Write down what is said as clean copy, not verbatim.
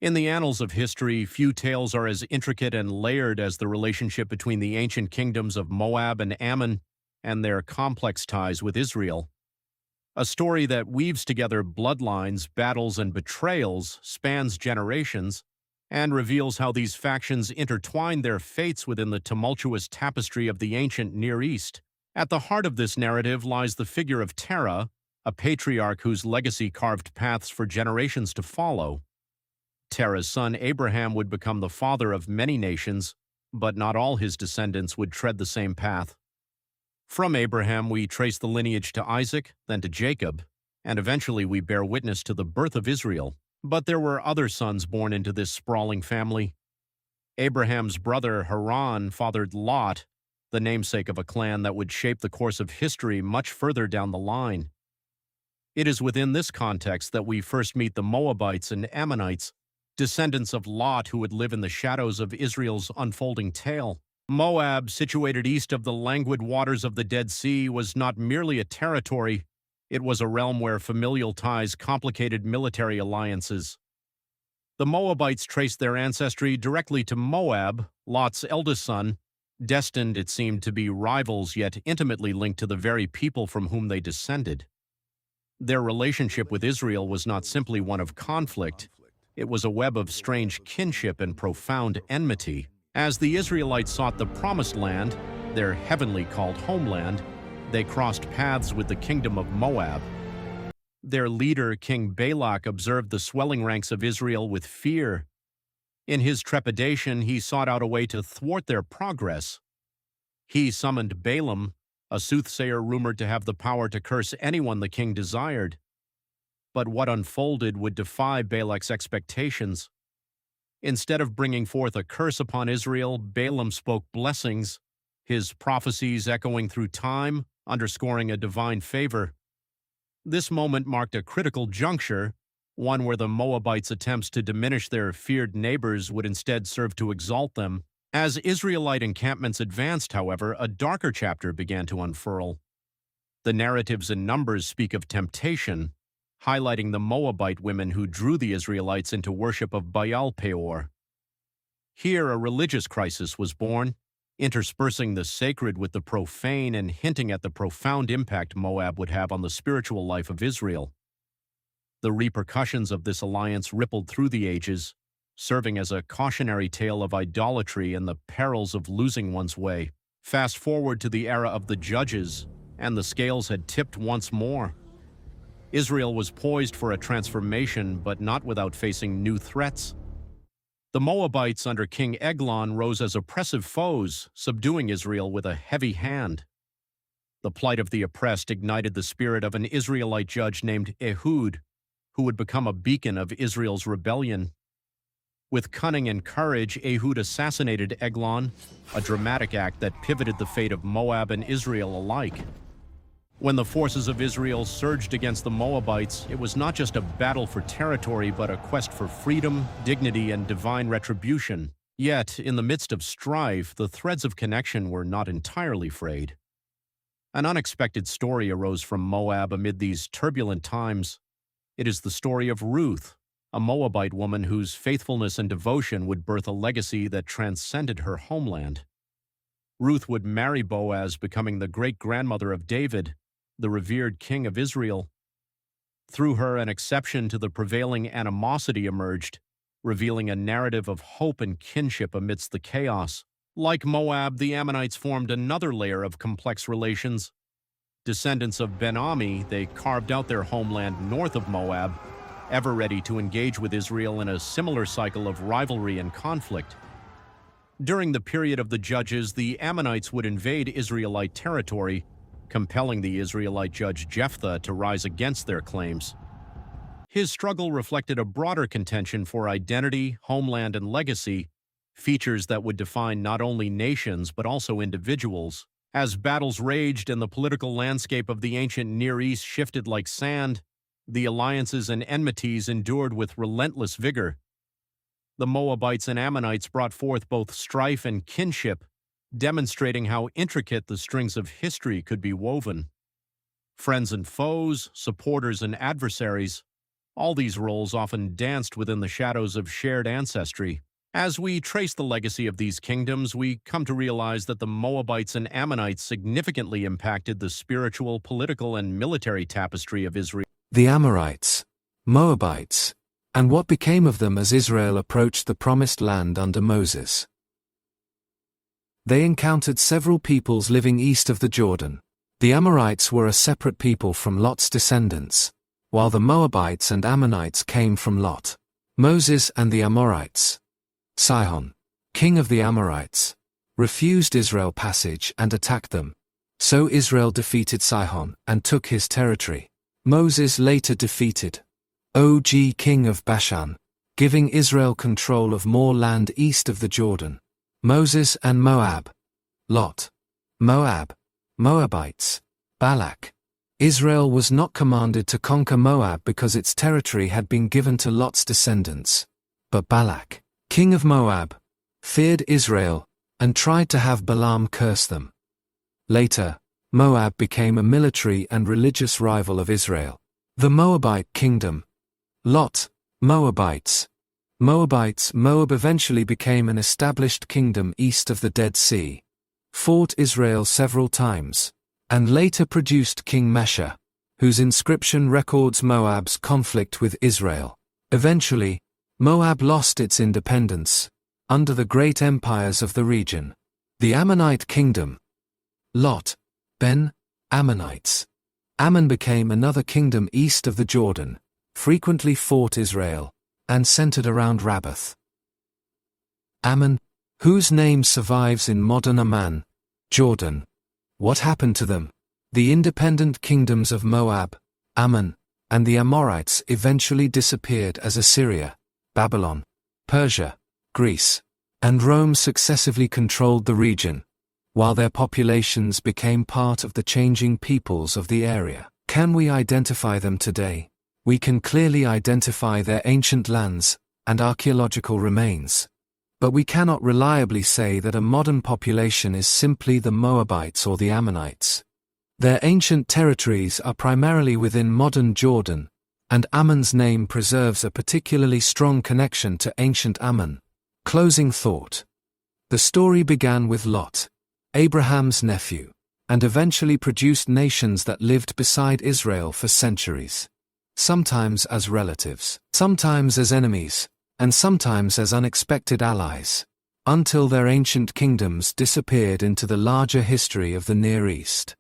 In the annals of history, few tales are as intricate and layered as the relationship between the ancient kingdoms of Moab and Ammon and their complex ties with Israel. A story that weaves together bloodlines, battles, and betrayals, spans generations, and reveals how these factions intertwine their fates within the tumultuous tapestry of the ancient Near East. At the heart of this narrative lies the figure of Terah, a patriarch whose legacy carved paths for generations to follow. Terah's son Abraham would become the father of many nations, but not all his descendants would tread the same path. From Abraham, we trace the lineage to Isaac, then to Jacob, and eventually we bear witness to the birth of Israel. But there were other sons born into this sprawling family. Abraham's brother Haran fathered Lot, the namesake of a clan that would shape the course of history much further down the line. It is within this context that we first meet the Moabites and Ammonites, descendants of Lot who would live in the shadows of Israel's unfolding tale. Moab, situated east of the languid waters of the Dead Sea, was not merely a territory, it was a realm where familial ties complicated military alliances. The Moabites traced their ancestry directly to Moab, Lot's eldest son, destined, it seemed, to be rivals yet intimately linked to the very people from whom they descended. Their relationship with Israel was not simply one of conflict, it was a web of strange kinship and profound enmity. As the Israelites sought the Promised Land, their heavenly called homeland, they crossed paths with the kingdom of Moab. Their leader, King Balak, observed the swelling ranks of Israel with fear. In his trepidation, he sought out a way to thwart their progress. He summoned Balaam, a soothsayer rumored to have the power to curse anyone the king desired. But what unfolded would defy Balak's expectations. Instead of bringing forth a curse upon Israel, Balaam spoke blessings, his prophecies echoing through time, underscoring a divine favor. This moment marked a critical juncture, one where the Moabites' attempts to diminish their feared neighbors would instead serve to exalt them. As Israelite encampments advanced, however, a darker chapter began to unfurl. The narratives in Numbers speak of temptation, highlighting the Moabite women who drew the Israelites into worship of Baal Peor. Here, a religious crisis was born, interspersing the sacred with the profane and hinting at the profound impact Moab would have on the spiritual life of Israel. The repercussions of this alliance rippled through the ages, serving as a cautionary tale of idolatry and the perils of losing one's way. Fast forward to the era of the Judges, and the scales had tipped once more. Israel was poised for a transformation, but not without facing new threats. The Moabites under King Eglon rose as oppressive foes, subduing Israel with a heavy hand. The plight of the oppressed ignited the spirit of an Israelite judge named Ehud, who would become a beacon of Israel's rebellion. With cunning and courage, Ehud assassinated Eglon, a dramatic act that pivoted the fate of Moab and Israel alike. When the forces of Israel surged against the Moabites, it was not just a battle for territory, but a quest for freedom, dignity, and divine retribution. Yet, in the midst of strife, the threads of connection were not entirely frayed. An unexpected story arose from Moab amid these turbulent times. It is the story of Ruth, a Moabite woman whose faithfulness and devotion would birth a legacy that transcended her homeland. Ruth would marry Boaz, becoming the great-grandmother of David, the revered king of Israel. Through her, an exception to the prevailing animosity emerged, revealing a narrative of hope and kinship amidst the chaos. Like Moab, the Ammonites formed another layer of complex relations. Descendants of Ben-Ami, they carved out their homeland north of Moab, ever ready to engage with Israel in a similar cycle of rivalry and conflict. During the period of the Judges, the Ammonites would invade Israelite territory, compelling the Israelite judge Jephthah to rise against their claims. His struggle reflected a broader contention for identity, homeland, and legacy, features that would define not only nations but also individuals. As battles raged and the political landscape of the ancient Near East shifted like sand, the alliances and enmities endured with relentless vigor. The Moabites and Ammonites brought forth both strife and kinship, demonstrating how intricate the strings of history could be woven. Friends and foes, supporters and adversaries, All these roles often danced within the shadows of shared ancestry. As we trace the legacy of these kingdoms, we come to realize that the Moabites and Ammonites significantly impacted the spiritual, political, and military tapestry of Israel. The Amorites, Moabites, and what became of them as Israel approached the Promised Land under Moses. They encountered several peoples living east of the Jordan. The Amorites were a separate people from Lot's descendants, while the Moabites and Ammonites came from Lot. Moses and the Amorites. Sihon, king of the Amorites, refused Israel passage and attacked them. So Israel defeated Sihon and took his territory. Moses later defeated Og, king of Bashan, giving Israel control of more land east of the Jordan. Moses and Moab. Lot. Moab. Moabites. Balak. Israel was not commanded to conquer Moab because its territory had been given to Lot's descendants. But Balak, king of Moab, feared Israel and tried to have Balaam curse them. Later, Moab became a military and religious rival of Israel. The Moabite kingdom. Lot. Moabites. Moab eventually became an established kingdom east of the Dead Sea, fought Israel several times, and later produced King Mesha, whose inscription records Moab's conflict with Israel. Eventually, Moab lost its independence, under the great empires of the region. The Ammonite kingdom. Lot. Ben. Ammonites. Ammon became another kingdom east of the Jordan, frequently fought Israel, and centered around Rabbath. Ammon, whose name survives in modern Amman, Jordan. What happened to them? The independent kingdoms of Moab, Ammon, and the Amorites eventually disappeared as Assyria, Babylon, Persia, Greece, and Rome successively controlled the region, while their populations became part of the changing peoples of the area. Can we identify them today? We can clearly identify their ancient lands and archaeological remains. But we cannot reliably say that a modern population is simply the Moabites or the Ammonites. Their ancient territories are primarily within modern Jordan, and Ammon's name preserves a particularly strong connection to ancient Ammon. Closing thought. The story began with Lot, Abraham's nephew, and eventually produced nations that lived beside Israel for centuries. Sometimes as relatives, sometimes as enemies, and sometimes as unexpected allies, until their ancient kingdoms disappeared into the larger history of the Near East.